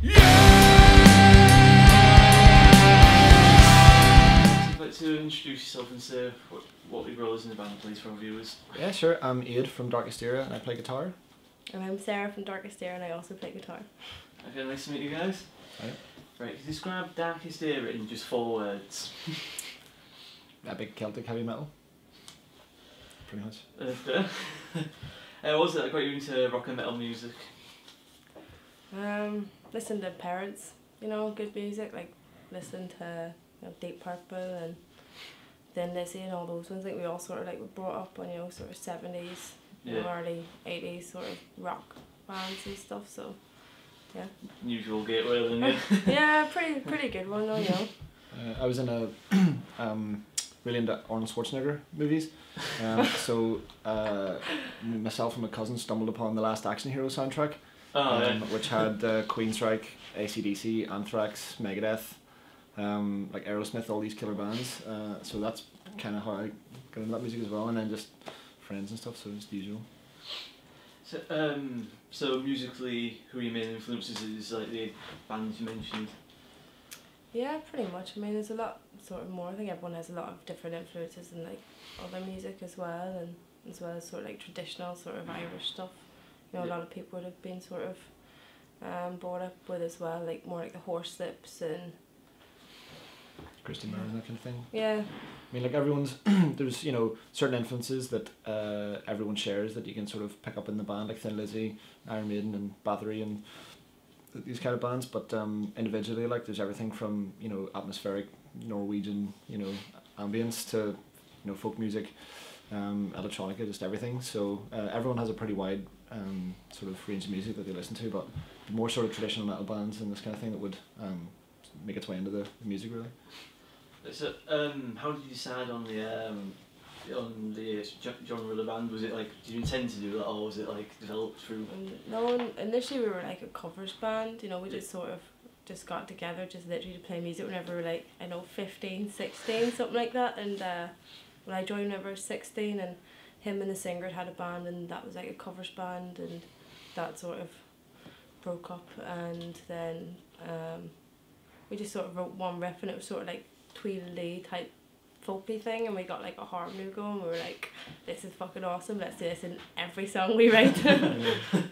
To introduce yourself and say what your role is in the band, please, for our viewers. Yeah, sure. I'm Ade from Darkest Era and I play guitar. And I'm Sarah from Darkest Era and I also play guitar. Okay, nice to meet you guys. Hi. Right, can you describe Darkest Era in just 4 words? Epic Celtic heavy metal. Pretty much. What was it that got you into rock and metal music? Listen to parents, you know, good music, like listen to Deep Purple and Thin Lizzy and all those ones. Like we all sort of like were brought up on, you know, sort of 70s, you know, early 80s sort of rock bands and stuff, so yeah. Usual gateway then, yeah. Yeah, pretty good one though, you know. I was in a really into Arnold Schwarzenegger movies, so myself and my cousin stumbled upon the Last Action Hero soundtrack, which had Queensryche, AC/DC, Anthrax, Megadeth, like Aerosmith, all these killer bands. So that's kind of how I got into that music as well, and then just friends and stuff. So just the usual. So musically, who are your main influences? Is like the bands you mentioned? Yeah, pretty much. I mean, there's a lot sort of more. I think everyone has a lot of different influences in like other music as well, and as well as sort of like traditional sort of Irish stuff. You know, a lot of people would have been sort of brought up with as well, like more like the Horslips and Christy Murray and that kind of thing. yeah. I mean, like everyone's there's, you know, certain influences that everyone shares that you can sort of pick up in the band, like Thin Lizzy, Iron Maiden, and Bathory, and these kind of bands. But individually, like there's everything from, you know, atmospheric Norwegian, you know, ambience to, you know, folk music, electronica, just everything. So everyone has a pretty wide sort of range of music that they listen to, but the more sort of traditional metal bands and this kind of thing that would make its way into the music, really. So, how did you decide on the genre of the band? Was it like, did you intend to do that, or was it like developed through? No, initially we were like a covers band, you know, we just sort of just got together just literally to play music whenever we were like, I know, 15, 16, something like that. And when I joined whenever I was 16, and him and the singer had a band, and that was like a covers band, and that sort of broke up, and then we just sort of wrote one riff, and it was sort of like Tweedledee type folky thing, and we got like a harmony going, and we were like, this is fucking awesome, let's do this in every song we write.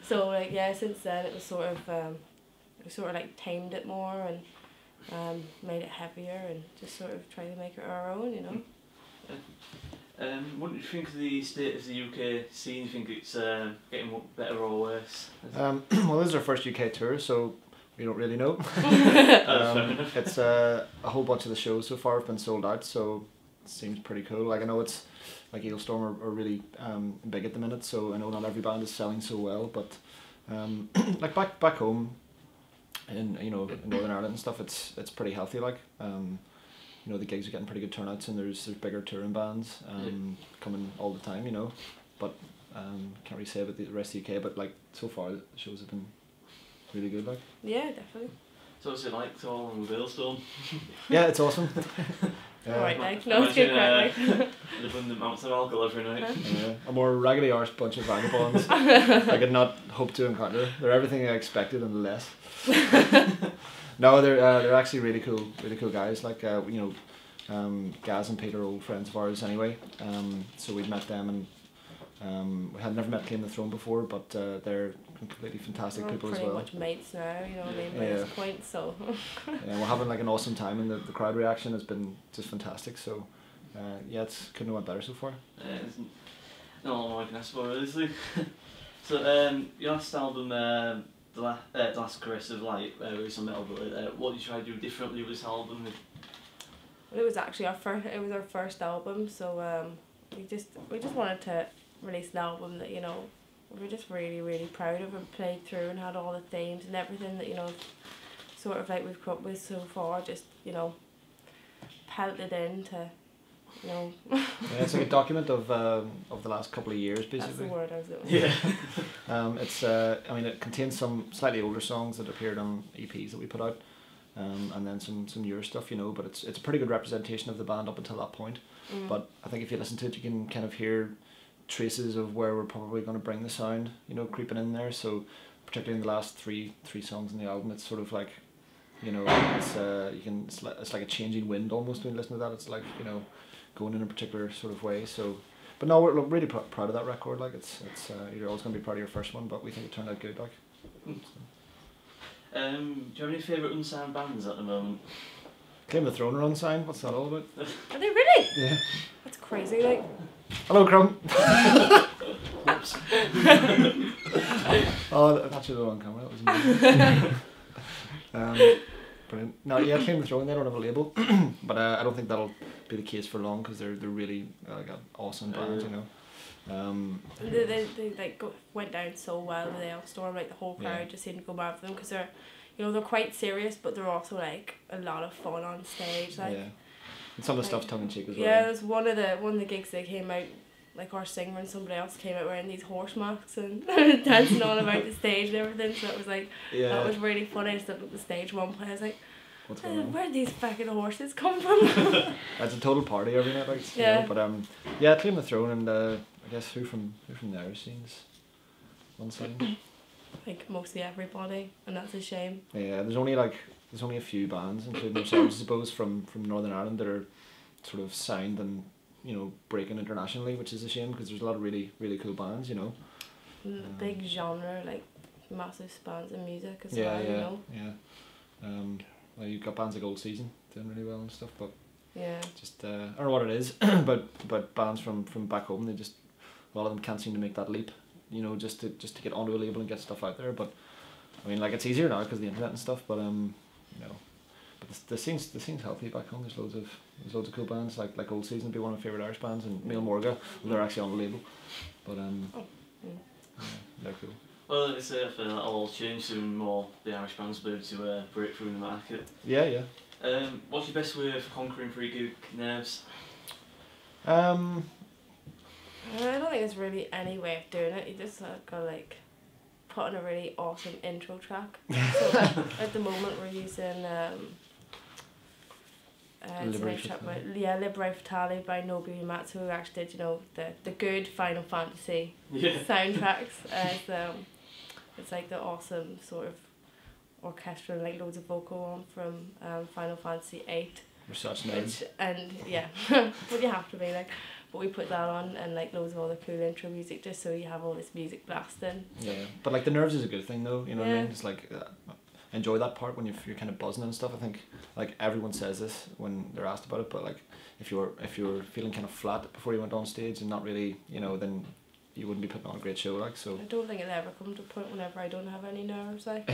So like, yeah, since then it was sort of we sort of like tamed it more and made it heavier and just sort of tried to make it our own, you know. What do you think of the state of the UK scene? Do you think it's getting better or worse? Well, this is our first UK tour, so we don't really know. It's a whole bunch of the shows so far have been sold out, so it seems pretty cool. Like I know it's like Eaglestorm are really big at the minute, so I know not every band is selling so well, but like back home in, you know, in Northern Ireland and stuff, it's pretty healthy. Like you know, the gigs are getting pretty good turnouts, and there's bigger touring bands coming all the time, you know. But can't really say about the rest of the UK, but like so far the shows have been really good, like. Yeah, definitely. So what's it like to all in with Eaglestorm? Yeah, it's awesome. Alright, like, no, it's good crack, like. Living the amounts of alcohol every night. A more raggedy arse bunch of vagabonds I could not hope to encounter. They're everything I expected and less. No, they're actually really cool guys. Like you know, Gaz and Peter are old friends of ours anyway. So we'd met them, and we had never met Claim the Throne before, but they're completely fantastic people as well. Pretty much mates now, you know what I mean, by this point, so. Yeah, we're having like an awesome time, and the crowd reaction has been just fantastic, so yeah, it's couldn't have went better so far. There's not a lot I can ask for, really. So your last album, the Last Caress of Light, released on Metal Bullet, what did you try to do differently with this album? Well, it was actually our first album, so we just wanted to release an album that, you know, we were just really proud of and played through and had all the themes and everything that, you know, sort of like we've come up with so far, just, you know, pelted into, you know. Yeah, it's like a document of the last couple of years, basically. That's the word I was looking for. Yeah. It's I mean, it contains some slightly older songs that appeared on EPs that we put out, and then some newer stuff, you know. But it's a pretty good representation of the band up until that point. But I think if you listen to it, you can kind of hear traces of where we're probably going to bring the sound, you know, creeping in there. So particularly in the last three songs in the album, it's sort of like, you know, it's like a changing wind almost when you listen to that. It's like, you know, going in a particular sort of way. So, but no, we're really proud of that record. Like it's you're always going to be proud of your first one, but we think it turned out good. Like. So. Do you have any favourite unsigned bands at the moment? Claim the Throne are unsigned. What's that all about? Are they really? Yeah. That's crazy. Like. Hello, Crumb. Oops. Oh, that should have been on camera. That was amazing. Brilliant. No, yeah, Claim the Throne. They don't have a label, but I don't think that'll be the case for long because they're really like an awesome band, you know. They like went down so well with the Elstorm. Like the whole crowd just seemed to go mad for them because they're, you know, they're quite serious, but they're also like a lot of fun on stage. Like, yeah. And some of the stuff's tongue in cheek as well. Yeah, there's one of the gigs they came out, like our singer and somebody else came out wearing these horse masks and dancing all about the stage and everything. So it was like, that was really funny. I just looked at the stage one play. I was like, what's going on? Where did these fucking horses come from? That's a total party every night, like, yeah. You know, but yeah, Claim the Throne, and I guess who from the Irish scenes? One side. Like mostly everybody, and that's a shame. Yeah, there's only a few bands, including ourselves, I suppose, from Northern Ireland that are sort of signed and, you know, breaking internationally, which is a shame because there's a lot of really cool bands, you know. Big genre, like massive spans of music as well, you know. Yeah. Well, you've got bands like Old Season doing really well and stuff, but yeah, just I don't know what it is, but bands from back home, they just, a lot of them can't seem to make that leap, you know, just to get onto a label and get stuff out there. But I mean, like, it's easier now because of the internet and stuff, but you know, but the scene's healthy back home. There's loads of cool bands, like Old Season would be one of my favourite Irish bands, and Neil Morga, they're actually on the label, but yeah, they're cool. Well, it's I feel that all change soon. More the Irish bands will be able to break through in the market. Yeah. What's your best way of conquering pre-gig nerves? I don't think there's really any way of doing it. You just gotta like put on a really awesome intro track. So at the moment we're using Liberae Fatale. Liberae Fatale by Nobu Uematsu, who actually did, you know, the good Final Fantasy soundtracks. It's like the awesome sort of orchestral, like loads of vocal on from Final Fantasy 8. We're such nerds. And yeah, but you have to be like. But we put that on and like loads of other cool intro music just so you have all this music blasting. Yeah, but like the nerves is a good thing though, you know what I mean? It's like enjoy that part when you're kind of buzzing and stuff. I think like everyone says this when they're asked about it, but like if you're feeling kind of flat before you went on stage and not really, you know, then you wouldn't be putting on a great show, like. So I don't think it'll ever come to a point whenever I don't have any nerves, like.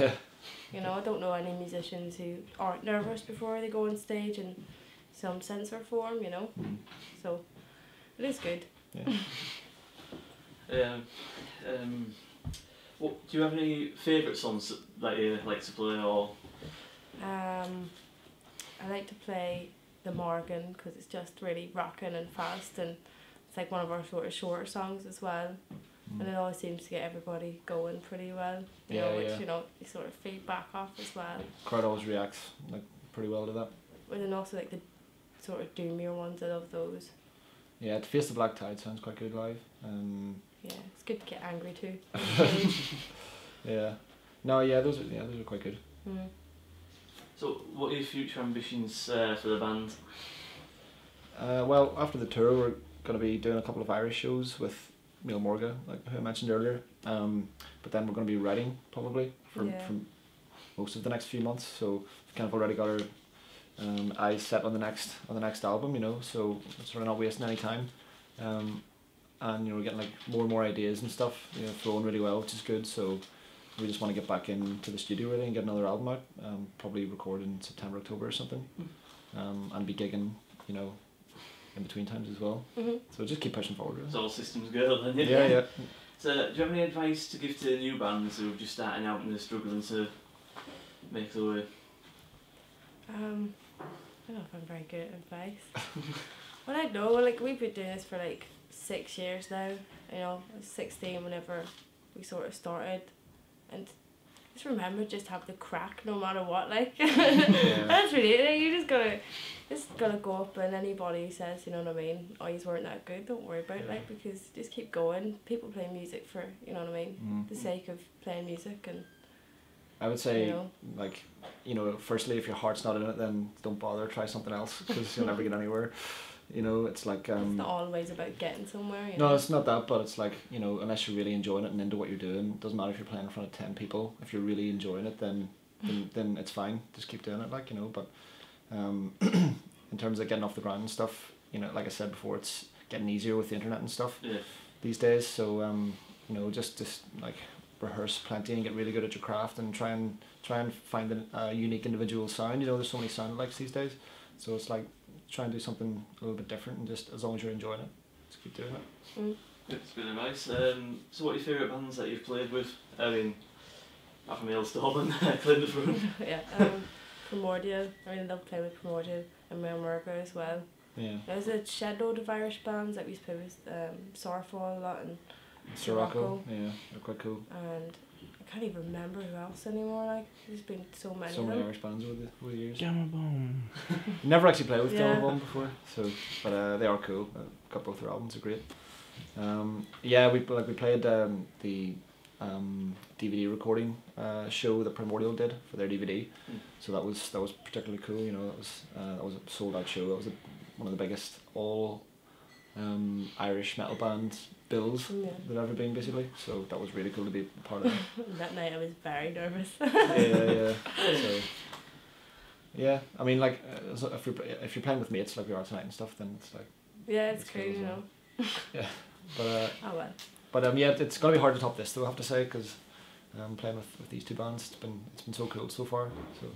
You know, I don't know any musicians who aren't nervous before they go on stage in some sense or form, you know. So it is good. Yeah. What do you have any favourite songs that you like to play, or? I like to play the Morgan because it's just really rocking and fast, and it's like one of our sort of shorter songs as well, and it always seems to get everybody going pretty well. You know, which you know you sort of feed back off as well. Crowd always reacts like pretty well to that. But then also like the sort of doomier ones, I love those. Yeah, To Face the Black Tide sounds quite good live. Yeah, it's good to get angry too. Yeah, no, yeah, those are quite good. So, what are your future ambitions for the band? Well, after the tour, we're going to be doing a couple of Irish shows with Neil Morga, like who I mentioned earlier. But then we're going to be writing probably for most of the next few months. So we've kind of already got our eyes set on the next album, you know. So we're sort of not wasting any time. And you know, we're getting like more and more ideas and stuff, you know, flowing really well, which is good. So we just want to get back into the studio really and get another album out. Probably record in September, October or something. And be gigging, you know, in between times as well. So just keep pushing forward. Really. It's all systems go then. Yeah. So do you have any advice to give to new bands who are just starting out and they're struggling to make their way? I don't know if I'm very good at advice. Well, I know, like we've been doing this for like 6 years now. You know, I was 16 whenever we sort of started, and just remember just have the crack no matter what, like. That's really it. Like, you just gotta go up, and anybody who says, you know what I mean, oh, you weren't that good, don't worry about it, like, because just keep going. People play music for, you know what I mean, the sake of playing music. And I would say, like, you know, firstly, if your heart's not in it, then don't bother, try something else, because you'll never get anywhere. You know, it's like... it's not always about getting somewhere, you know. No, it's not that, but it's like, you know, unless you're really enjoying it and into what you're doing, it doesn't matter if you're playing in front of 10 people. If you're really enjoying it, then it's fine. Just keep doing it, like, you know, but in terms of getting off the ground and stuff, you know, like I said before, it's getting easier with the internet and stuff these days, so, you know, just like, rehearse plenty and get really good at your craft and try and find a unique individual sound. You know, there's so many sound alikes these days, so it's like try and do something a little bit different, and just as long as you're enjoying it, just keep doing it. It's really nice. So what are your favourite bands that you've played with? I mean, apart from Hailstorm and Clinderford. Primordial. I mean, they'll play with Primordial and America as well. Yeah. There's a shed load of Irish bands that we used to play with, Sorrowful a lot, and Sirocco. Yeah, they're quite cool. And I can't even remember who else anymore, like, there's been so many Irish bands over the years. Gamma Bomb. Never actually played with Gamma Bomb before, so, but they are cool. Got both their albums, are great. Yeah, we played the DVD recording show that Primordial did for their DVD, so that was particularly cool. You know, that was a sold out show. That was one of the biggest all Irish metal band bills that ever been, basically. So that was really cool to be part of it. That night I was very nervous. So yeah, I mean, like, so if you're playing with mates like we are tonight and stuff, then it's like it's cool, you know. Yeah, but oh well. But yeah, it's gonna be hard to top this though, I have to say, because playing with these two bands, it's been so cool so far. So.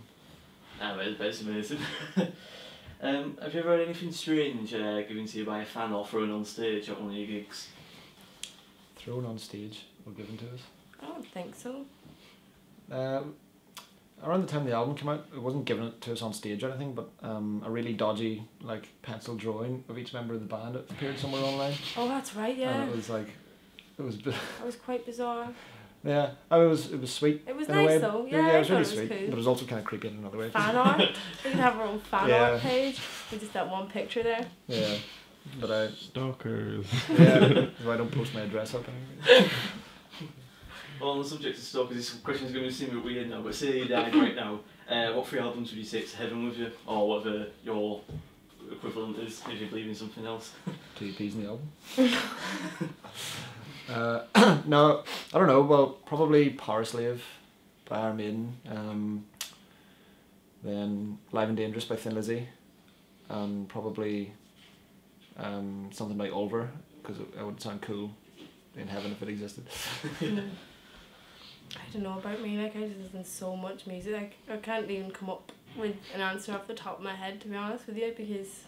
It's amazing. Have you ever had anything strange given to you by a fan or thrown on stage at one of your gigs? Thrown on stage or given to us? I don't think so. Around the time the album came out, it wasn't given it to us on stage or anything, but a really dodgy, like, pencil drawing of each member of the band appeared somewhere online. Oh, that's right, yeah. And it was like, it was quite bizarre. Yeah, it was sweet. It was in nice a way. though, yeah. It was really sweet, but it was also kind of creepy in another way. Fan art. We can have our own fan art page with just that one picture there. Yeah, but stalkers. Yeah, so I don't post my address up anyway. Well, on the subject of stalkers, this question's going to seem a bit weird now, but say you died right now, what 3 albums would you take to heaven with you, or whatever your equivalent is if you believe in something else? 2 EPs in the album. No, I don't know. Well, probably Power Slave by Iron Maiden, then Live and Dangerous by Thin Lizzy, and probably something by Ulver, because it would sound cool in heaven if it existed. I don't know about me, like, I just listen to so much music, like, I can't even come up with an answer off the top of my head, to be honest with you, because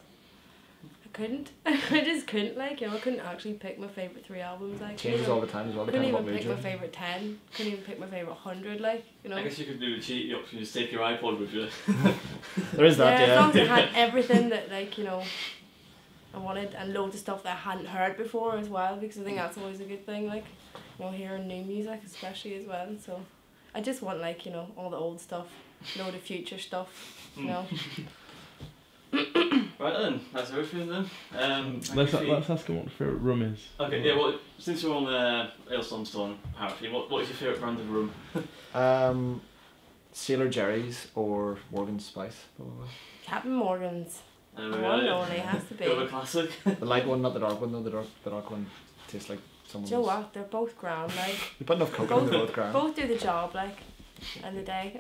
I couldn't. I just couldn't, like, you know, I couldn't actually pick my favourite 3 albums, like. Changes all the time as well. Couldn't even pick my favourite 10. Couldn't even pick my favourite 100, like, you know. I guess you could do the cheeky option, just take your iPod with you. There is that, yeah. As long as I had everything that, like, you know, I wanted, and loads of stuff that I hadn't heard before as well, because I think that's always a good thing, like, you know, hearing new music especially as well. So I just want, like, you know, all the old stuff, load of future stuff, you know. Right then, that's everything then. Let's ask him what the favourite rum is. Okay, yeah, well, since we're on Hailstorm Stone paraffin, what is your favourite brand of rum? Sailor Jerry's or Morgan's Spice, probably. Captain Morgan's. One only has to be. Bit of a classic. The light one, not the dark one though. The dark one tastes like someone's... Do you know what? They're both grand, like. You put enough coke in, they're both grand. Both do the job, like, end of the day.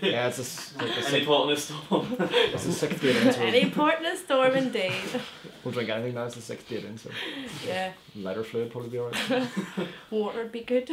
Yeah, it's Any port in a storm. It's a 6th date in, so... Any port in a storm, indeed. We'll drink anything now, it's a 6th date in, so... Yeah. Lighter fluid probably be alright. Water would be good.